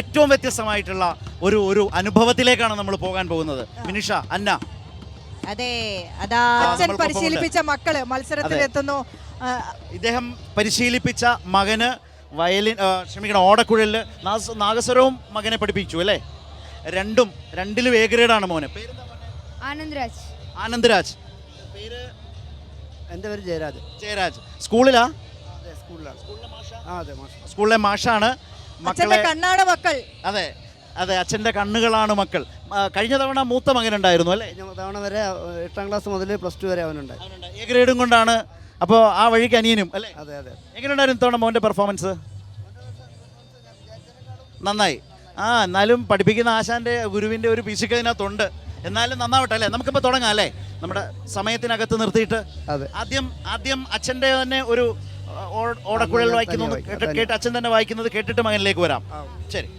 ഏറ്റവും വ്യത്യസ്തമായിട്ടുള്ള ഒരു അനുഭവത്തിലേക്കാണ് നമ്മൾ പോകാൻ പോകുന്നത്. മിനിഷ, അന്ന. അതെ, അതാ അച്ഛൻ പരിശീലിപ്പിച്ച മക്കള് മത്സരത്തിലെത്തുന്നു. ഇദ്ദേഹം പരിശീലിപ്പിച്ച മകന് ഓടക്കുഴലില് നാഗസ്വരവും മകനെ പഠിപ്പിച്ചു അല്ലേ? രണ്ടിലും എ ഗ്രേഡാണ് മോനെ. ആനന്ദ്രാജ്. പേര്? എൻ്റെ പേര് ജയരാജ്. സ്കൂളിലാ? സ്കൂളിലെ മാഷാണ്. മക്കളെ കണ്ണാണ് മക്കൾ. അതെ, അച്ഛൻ്റെ കണ്ണുകളാണ് മക്കൾ. കഴിഞ്ഞ തവണ മൂത്ത മകനുണ്ടായിരുന്നു അല്ലേ? തവണ വരെ 8ാം ക്ലാസ് മുതൽ +2 വരെ അവനുണ്ടായി. എ ഗ്രേഡും കൊണ്ടാണ്. അപ്പോൾ ആ വഴിക്ക് അനിയനും അല്ലേ? അതെ. എങ്ങനെയുണ്ടായിരുന്നു തവണ മോൻ്റെ പെർഫോമൻസ്? നന്നായി. എന്നാലും പഠിപ്പിക്കുന്ന ആശാന്റെ ഗുരുവിൻ്റെ ഒരു പിശുക്ക് അതിനകത്തുണ്ട്. എന്നാലും നന്നാവട്ടെ അല്ലേ? നമുക്കിപ്പോൾ തുടങ്ങാം അല്ലേ? നമ്മുടെ സമയത്തിനകത്ത് നിർത്തിയിട്ട് ആദ്യം അച്ഛൻ്റെ തന്നെ ഒരു ഓടക്കുഴൽ വായിക്കുന്നത് കേട്ട് അച്ഛൻ തന്നെ വായിക്കുന്നത് കേട്ടിട്ട് മകനിലേക്ക് വരാം. ശരി.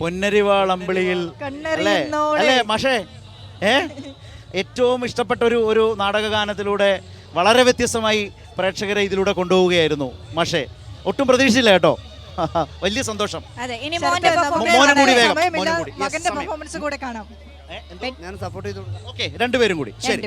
പൊന്നരിവാളമ്പിളിയിൽ അല്ലേ മാഷേ? ഏറ്റവും ഇഷ്ടപ്പെട്ട ഒരു നാടകഗാനത്തിലൂടെ വളരെ വ്യത്യസ്തമായി പ്രേക്ഷകരെ ഇതിലൂടെ കൊണ്ടുപോവുകയായിരുന്നു മാഷേ. ഒട്ടും പ്രതീക്ഷിച്ചില്ല കേട്ടോ. വലിയ സന്തോഷം. ഓക്കെ, രണ്ടുപേരും കൂടി. ശരി.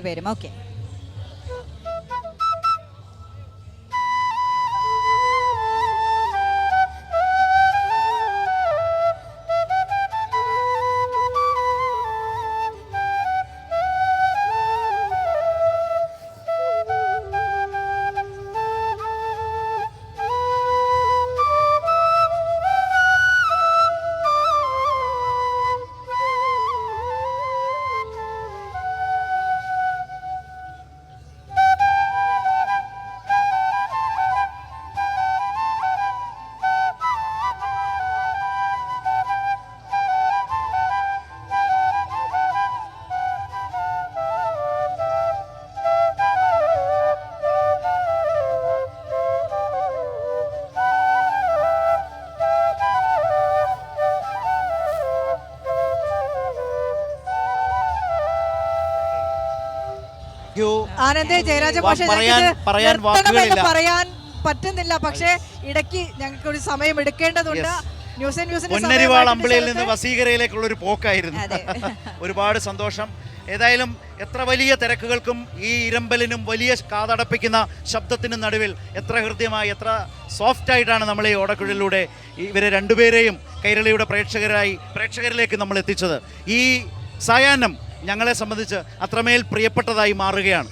ആനന്ദേ, ജയരാജ പക്ഷേ പറയാൻ പറ്റുന്നില്ല. പക്ഷേ ഇടയ്ക്ക് ഞങ്ങൾക്ക് ഒരു സമയം എടുക്കേണ്ടതുണ്ട്. പൊന്നരിവാളമ്പിളിയിൽ നിന്ന് വസീകരയിലേക്കുള്ള ഒരു പോക്കായിരുന്നു. ഒരുപാട് സന്തോഷം. ഏതായാലും എത്ര വലിയ തിരക്കുകൾക്കും ഈ ഇരമ്പലിനും വലിയ കാതടപ്പിക്കുന്ന ശബ്ദത്തിനും നടുവിൽ എത്ര ഹൃദ്യമായി, എത്ര സോഫ്റ്റ് ആയിട്ടാണ് നമ്മൾ ഈ ഓടക്കുഴലിലൂടെ ഇവരെ രണ്ടുപേരെയും കൈരളിയുടെ പ്രേക്ഷകരിലേക്ക് നമ്മൾ എത്തിച്ചത്. ഈ സായാഹ്നം ഞങ്ങളെ സംബന്ധിച്ച് അത്രമേൽ പ്രിയപ്പെട്ടതായി മാറുകയാണ്.